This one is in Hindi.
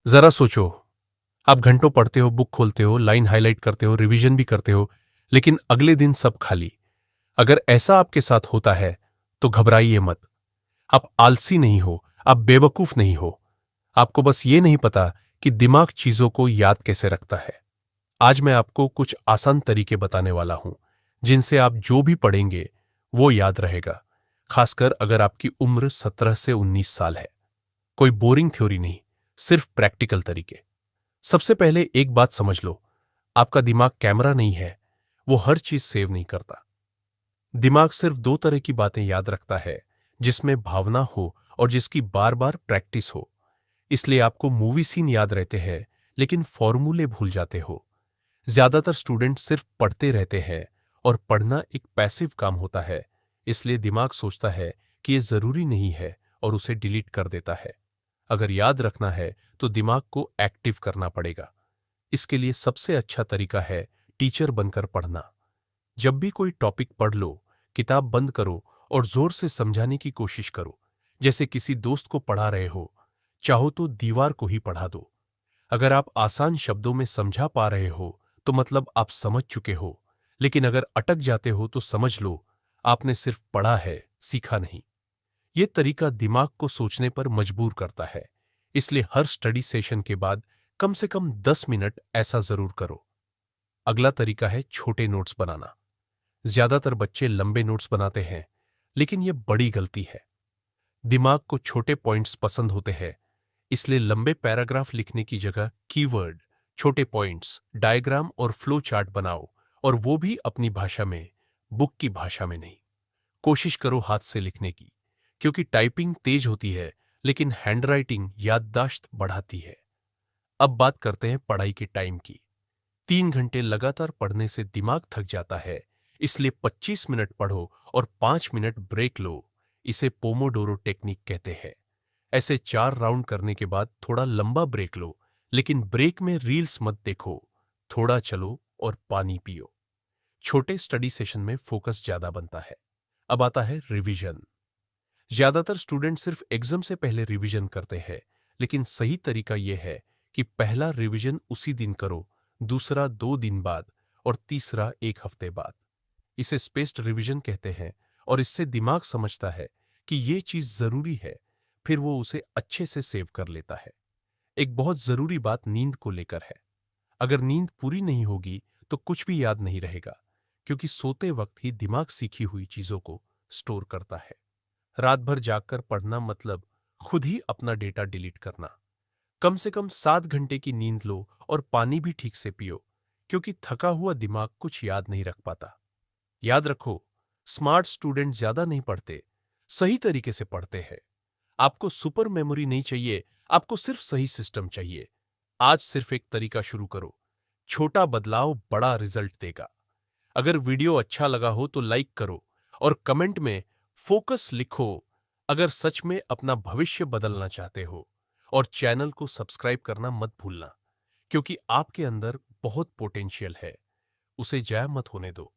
जरा सोचो, आप घंटों पढ़ते हो, बुक खोलते हो, लाइन हाईलाइट करते हो, रिवीजन भी करते हो, लेकिन अगले दिन सब खाली। अगर ऐसा आपके साथ होता है तो घबराइए मत। आप आलसी नहीं हो, आप बेवकूफ नहीं हो। आपको बस ये नहीं पता कि दिमाग चीजों को याद कैसे रखता है। आज मैं आपको कुछ आसान तरीके बताने वाला हूं जिनसे आप जो भी पढ़ेंगे वो याद रहेगा, खासकर अगर आपकी उम्र 17 से 19 साल है। कोई बोरिंग थ्योरी नहीं, सिर्फ प्रैक्टिकल तरीके। सबसे पहले एक बात समझ लो, आपका दिमाग कैमरा नहीं है, वो हर चीज सेव नहीं करता। दिमाग सिर्फ दो तरह की बातें याद रखता है, जिसमें भावना हो और जिसकी बार बार प्रैक्टिस हो। इसलिए आपको मूवी सीन याद रहते हैं, लेकिन फॉर्मूले भूल जाते हो। ज्यादातर स्टूडेंट सिर्फ पढ़ते रहते हैं, और पढ़ना एक पैसिव काम होता है। इसलिए दिमाग सोचता है कि यह जरूरी नहीं है और उसे डिलीट कर देता है। अगर याद रखना है तो दिमाग को एक्टिव करना पड़ेगा। इसके लिए सबसे अच्छा तरीका है टीचर बनकर पढ़ना। जब भी कोई टॉपिक पढ़ लो, किताब बंद करो और जोर से समझाने की कोशिश करो, जैसे किसी दोस्त को पढ़ा रहे हो। चाहो तो दीवार को ही पढ़ा दो। अगर आप आसान शब्दों में समझा पा रहे हो तो मतलब आप समझ चुके हो, लेकिन अगर अटक जाते हो तो समझ लो आपने सिर्फ पढ़ा है, सीखा नहीं। यह तरीका दिमाग को सोचने पर मजबूर करता है। इसलिए हर स्टडी सेशन के बाद कम से कम 10 मिनट ऐसा जरूर करो। अगला तरीका है छोटे नोट्स बनाना। ज्यादातर बच्चे लंबे नोट्स बनाते हैं, लेकिन यह बड़ी गलती है। दिमाग को छोटे पॉइंट्स पसंद होते हैं, इसलिए लंबे पैराग्राफ लिखने की जगह कीवर्ड, छोटे पॉइंट्स, डायग्राम और फ्लो चार्ट बनाओ। और वो भी अपनी भाषा में, बुक की भाषा में नहीं। कोशिश करो हाथ से लिखने की, क्योंकि टाइपिंग तेज होती है, लेकिन हैंडराइटिंग याददाश्त बढ़ाती है। अब बात करते हैं पढ़ाई के टाइम की। 3 घंटे लगातार पढ़ने से दिमाग थक जाता है। इसलिए 25 मिनट पढ़ो और 5 मिनट ब्रेक लो। इसे पोमोडोरो टेक्निक कहते हैं। ऐसे 4 राउंड करने के बाद थोड़ा लंबा ब्रेक लो, लेकिन ब्रेक में रील्स मत देखो। थोड़ा चलो और पानी पियो। छोटे स्टडी सेशन में फोकस ज्यादा बनता है। अब आता है रिवीजन। ज्यादातर स्टूडेंट सिर्फ एग्जाम से पहले रिवीजन करते हैं, लेकिन सही तरीका यह है कि पहला रिवीजन उसी दिन करो, दूसरा 2 दिन बाद और तीसरा 1 हफ्ते बाद। इसे स्पेस्ड रिवीजन कहते हैं, और इससे दिमाग समझता है कि ये चीज जरूरी है, फिर वो उसे अच्छे से सेव कर लेता है। एक बहुत जरूरी बात नींद को लेकर है। अगर नींद पूरी नहीं होगी तो कुछ भी याद नहीं रहेगा, क्योंकि सोते वक्त ही दिमाग सीखी हुई चीजों को स्टोर करता है। रात भर जागकर पढ़ना मतलब खुद ही अपना डेटा डिलीट करना। कम से कम 7 घंटे की नींद लो और पानी भी ठीक से पियो, क्योंकि थका हुआ दिमाग कुछ याद नहीं रख पाता। याद रखो, स्मार्ट स्टूडेंट ज्यादा नहीं पढ़ते, सही तरीके से पढ़ते हैं। आपको सुपर मेमोरी नहीं चाहिए, आपको सिर्फ सही सिस्टम चाहिए। आज सिर्फ एक तरीका शुरू करो। छोटा बदलाव बड़ा रिजल्ट देगा। अगर वीडियो अच्छा लगा हो तो लाइक करो और कमेंट में फोकस लिखो। अगर सच में अपना भविष्य बदलना चाहते हो, और चैनल को सब्सक्राइब करना मत भूलना, क्योंकि आपके अंदर बहुत पोटेंशियल है, उसे जाया मत होने दो।